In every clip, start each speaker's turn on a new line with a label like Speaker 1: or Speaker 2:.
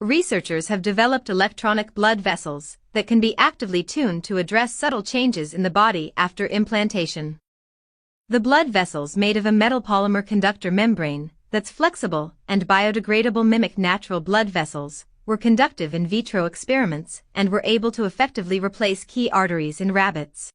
Speaker 1: Researchers have developed electronic blood vessels that can be actively tuned to address subtle changes in the body after implantation. The blood vessels, made of a metal polymer conductor membrane that's flexible and biodegradable, mimic natural blood vessels, were conductive in vitro experiments and were able to effectively replace key arteries in rabbits.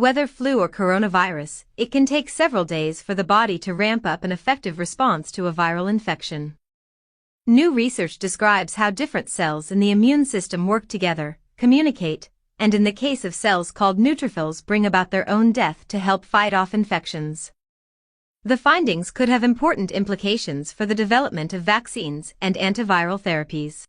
Speaker 1: Whether flu or coronavirus, it can take several days for the body to ramp up an effective response to a viral infection. New research describes how different cells in the immune system work together, communicate, and in the case of cells called neutrophils, bring about their own death to help fight off infections. The findings could have important implications for the development of vaccines and antiviral therapies.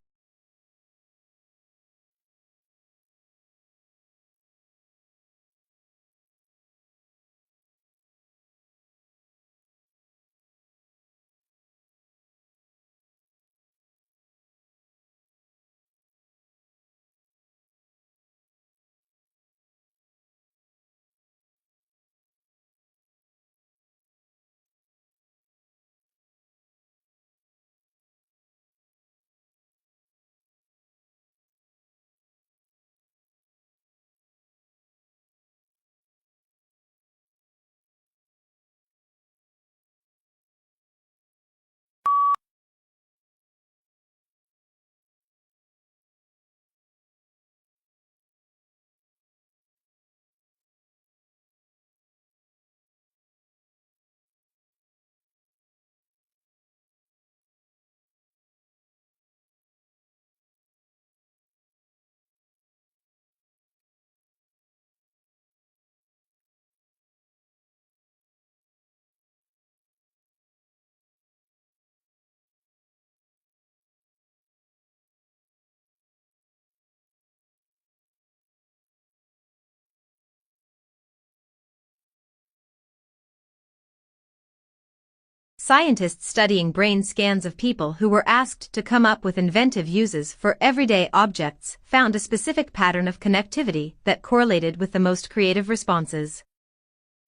Speaker 1: Scientists studying brain scans of people who were asked to come up with inventive uses for everyday objects found a specific pattern of connectivity that correlated with the most creative responses.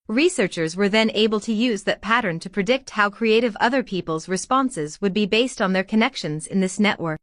Speaker 1: Researchers were then able to use that pattern to predict how creative other people's responses would be based on their connections in this network.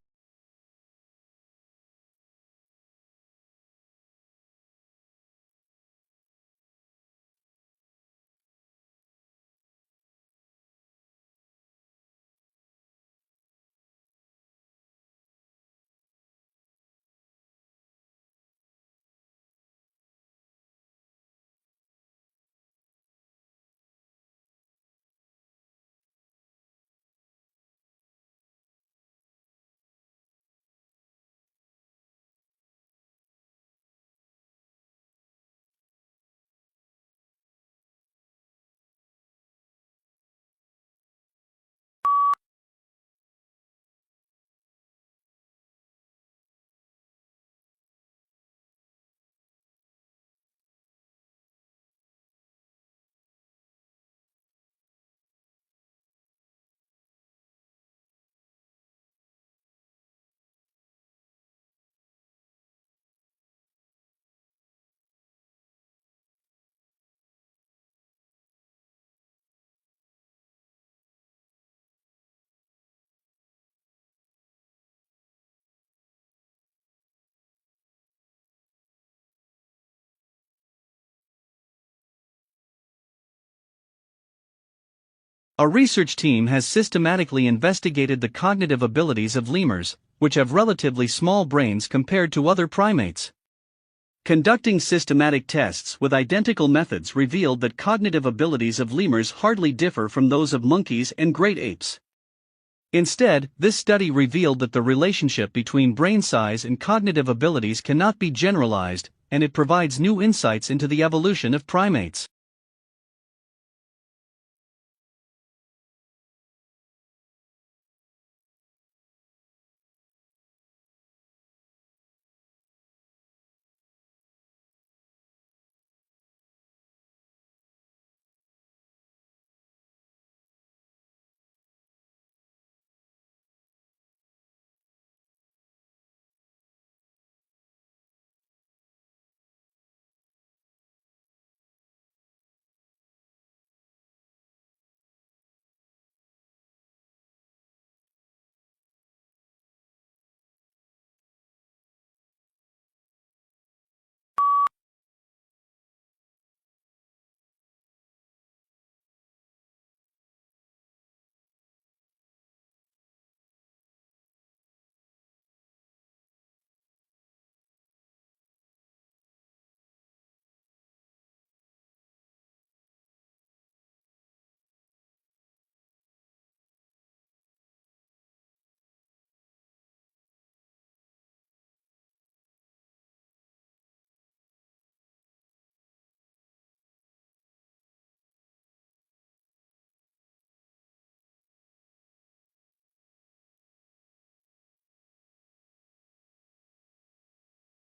Speaker 2: A research team has systematically investigated the cognitive abilities of lemurs, which have relatively small brains compared to other primates. Conducting systematic tests with identical methods revealed that cognitive abilities of lemurs hardly differ from those of monkeys and great apes. Instead, this study revealed that the relationship between brain size and cognitive abilities cannot be generalized, and it provides new insights into the evolution of primates.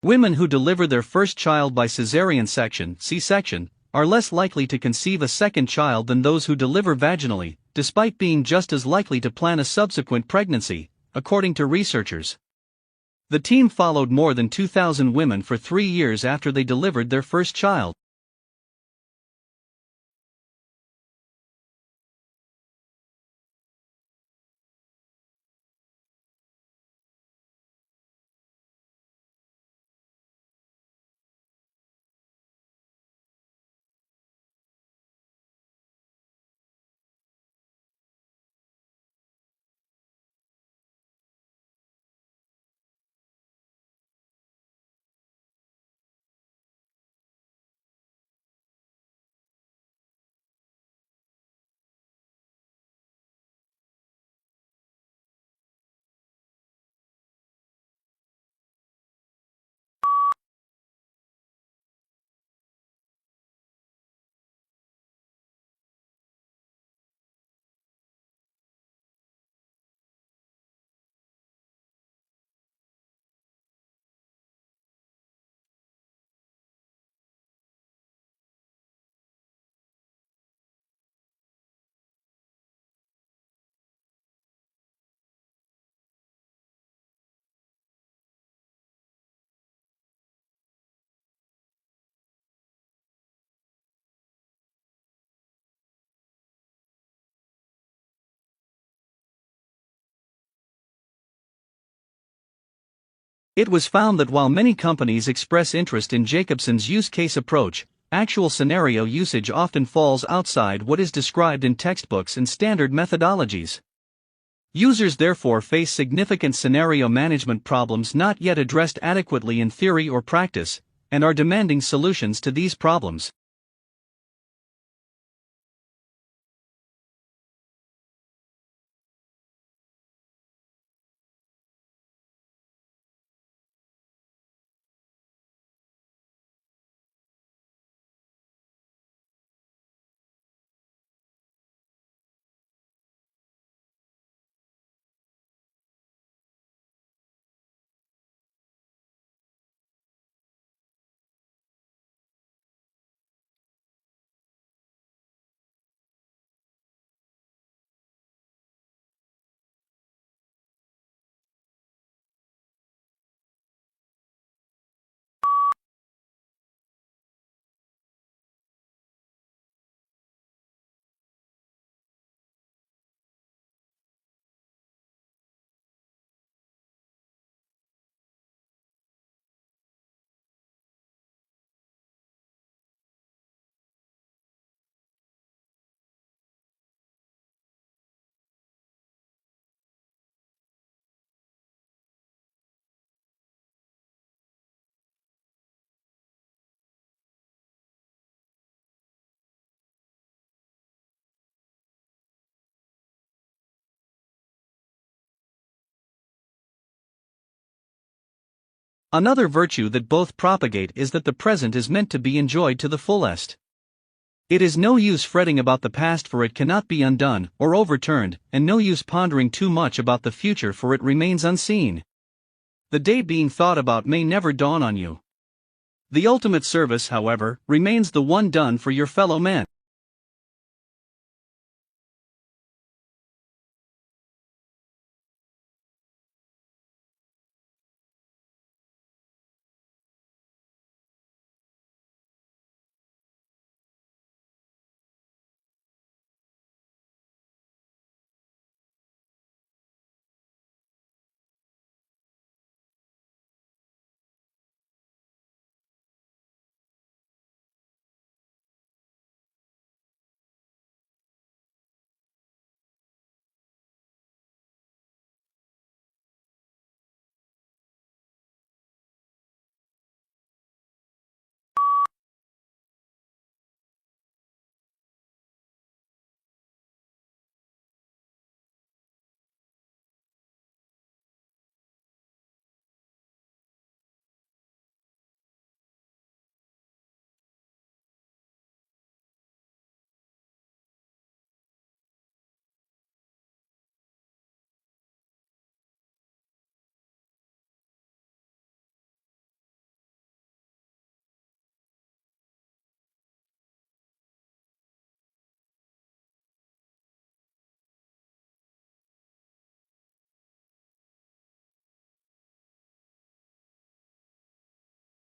Speaker 2: Women who deliver their first child by cesarean section (C-section) are less likely to conceive a second child than those who deliver vaginally, despite being just as likely to plan a subsequent pregnancy, according to researchers. The team followed more than 2,000 women for 3 years after they delivered their first child. It was found that while many companies express interest in Jacobson's use case approach, actual scenario usage often falls outside what is described in textbooks and standard methodologies. Users therefore face significant scenario management problems not yet addressed adequately in theory or practice, and are demanding solutions to these problems. Another virtue that both propagate is that the present is meant to be enjoyed to the fullest. It is no use fretting about the past, for it cannot be undone or overturned, and no use pondering too much about the future, for it remains unseen. The day being thought about may never dawn on you. The ultimate service, however, remains the one done for your fellow man.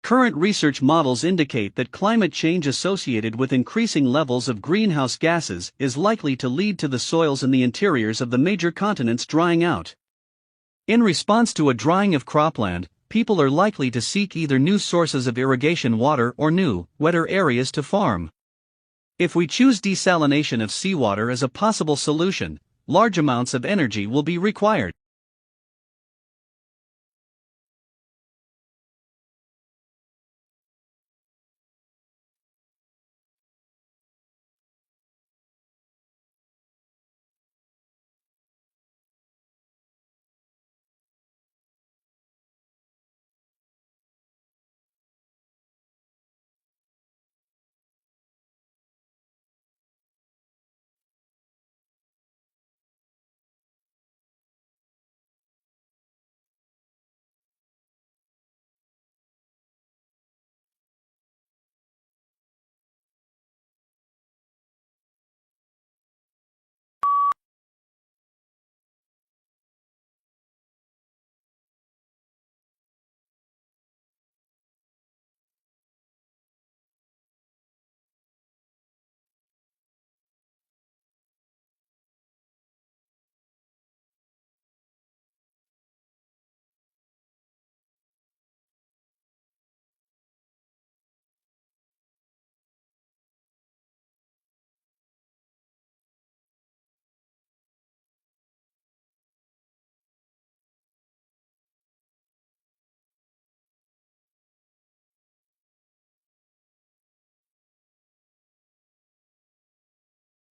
Speaker 2: Current research models indicate that climate change associated with increasing levels of greenhouse gases is likely to lead to the soils in the interiors of the major continents drying out. In response to a drying of cropland, people are likely to seek either new sources of irrigation water or new, wetter areas to farm. If we choose desalination of seawater as a possible solution, large amounts of energy will be required.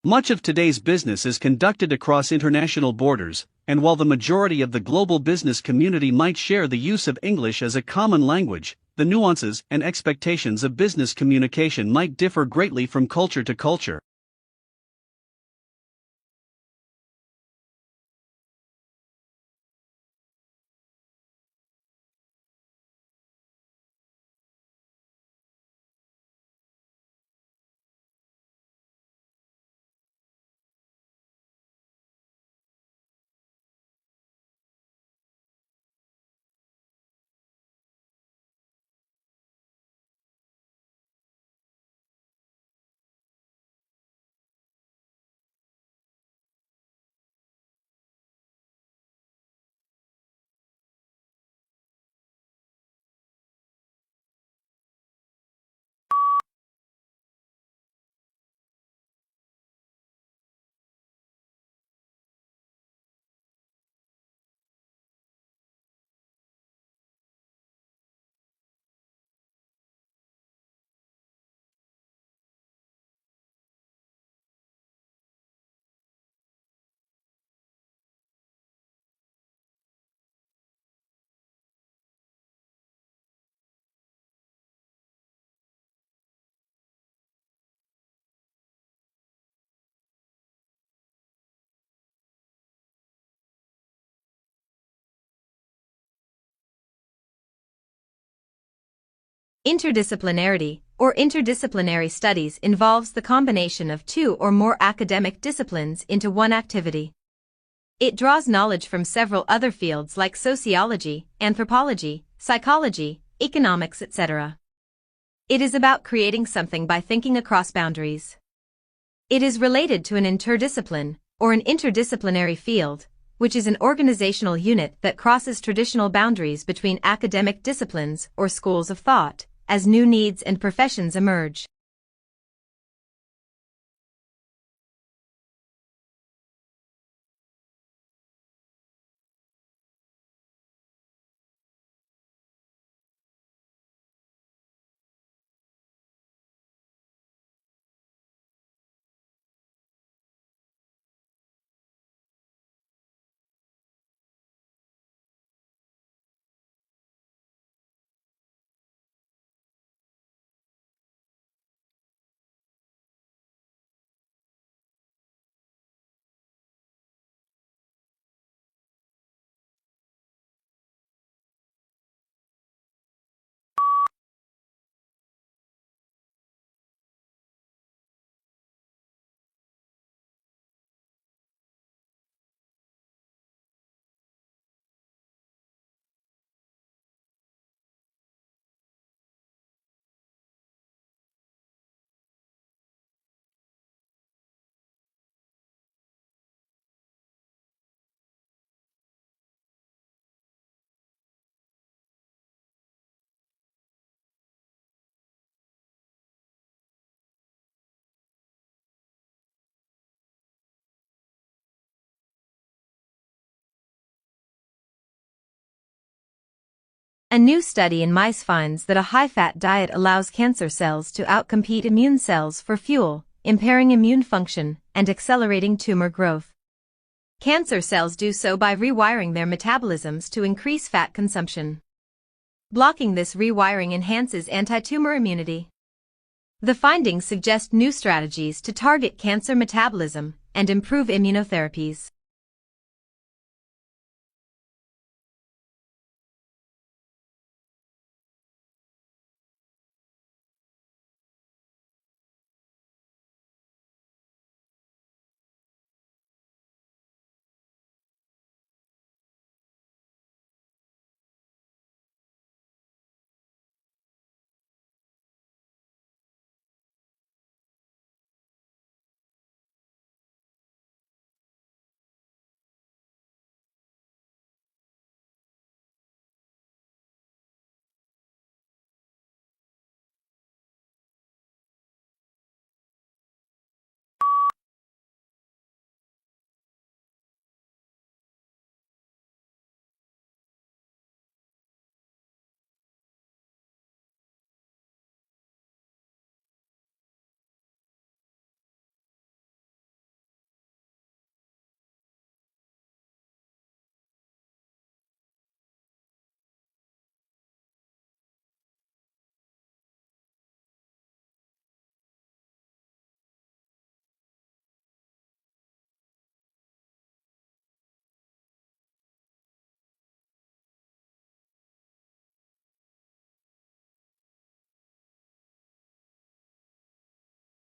Speaker 2: Much of today's business is conducted across international borders, and while the majority of the global business community might share the use of English as a common language, the nuances and expectations of business communication might differ greatly from culture to culture.
Speaker 1: Interdisciplinarity, or interdisciplinary studies, involves the combination of two or more academic disciplines into one activity. It draws knowledge from several other fields like sociology, anthropology, psychology, economics, etc. It is about creating something by thinking across boundaries. It is related to an interdiscipline, or an interdisciplinary field, which is an organizational unit that crosses traditional boundaries between academic disciplines or schools of thought, as new needs and professions emerge. A new study in mice finds that a high-fat diet allows cancer cells to outcompete immune cells for fuel, impairing immune function and accelerating tumor growth. Cancer cells do so by rewiring their metabolisms to increase fat consumption. Blocking this rewiring enhances anti-tumor immunity. The findings suggest new strategies to target cancer metabolism and improve immunotherapies.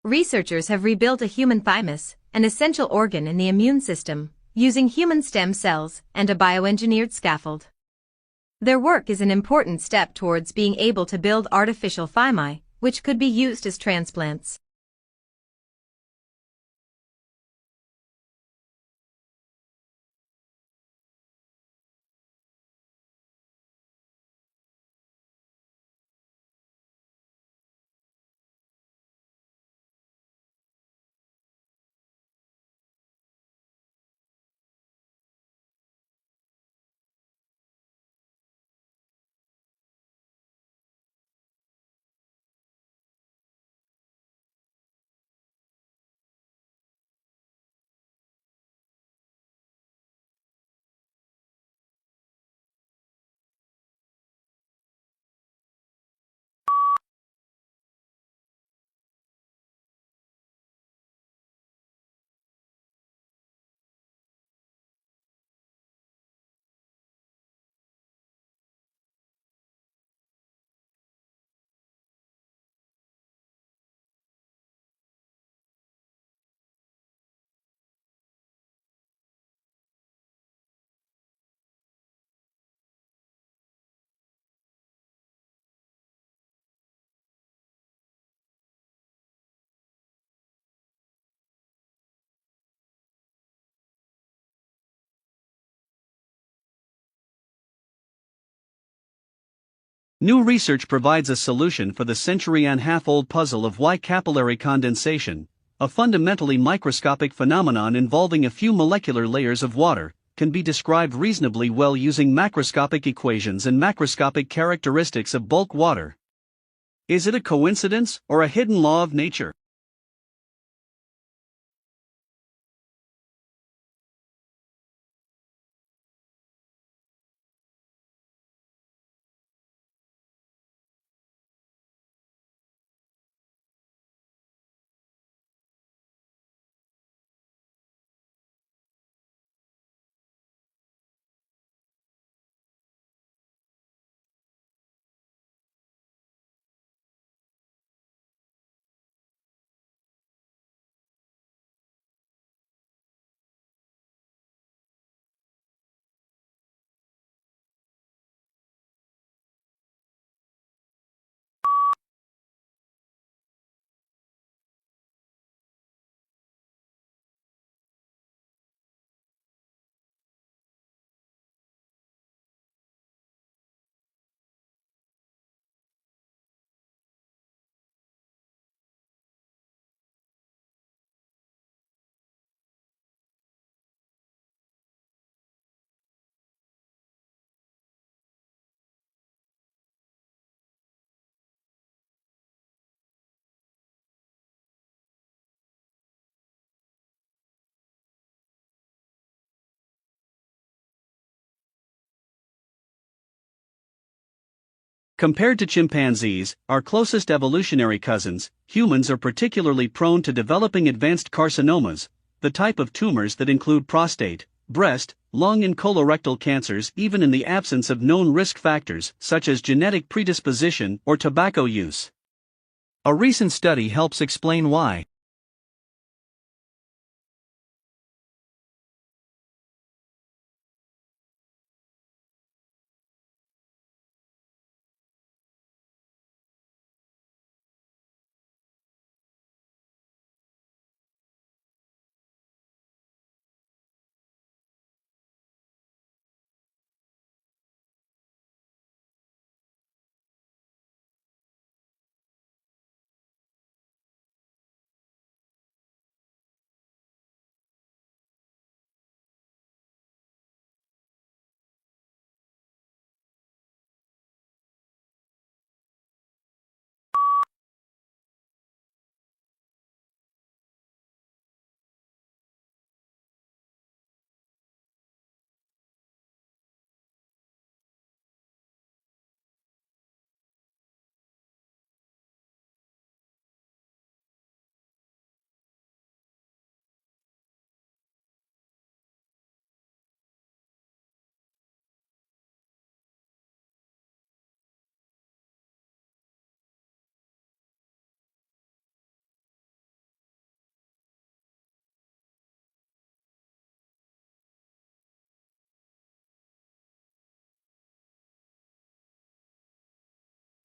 Speaker 1: Researchers have rebuilt a human thymus, an essential organ in the immune system, using human stem cells and a bioengineered scaffold. Their work is an important step towards being able to build artificial thymi, which could be used as transplants.
Speaker 2: New research provides a solution for the century-and-a-half-old puzzle of why capillary condensation, a fundamentally microscopic phenomenon involving a few molecular layers of water, can be described reasonably well using macroscopic equations and macroscopic characteristics of bulk water. Is it a coincidence or a hidden law of nature? Compared to chimpanzees, our closest evolutionary cousins, humans are particularly prone to developing advanced carcinomas, the type of tumors that include prostate, breast, lung and colorectal cancers even in the absence of known risk factors such as genetic predisposition or tobacco use. A recent study helps explain why.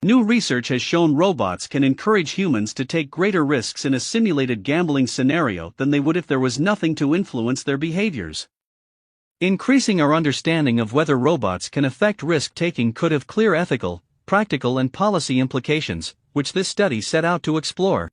Speaker 2: New research has shown robots can encourage humans to take greater risks in a simulated gambling scenario than they would if there was nothing to influence their behaviors. Increasing our understanding of whether robots can affect risk-taking could have clear ethical, practical and policy implications, which this study set out to explore.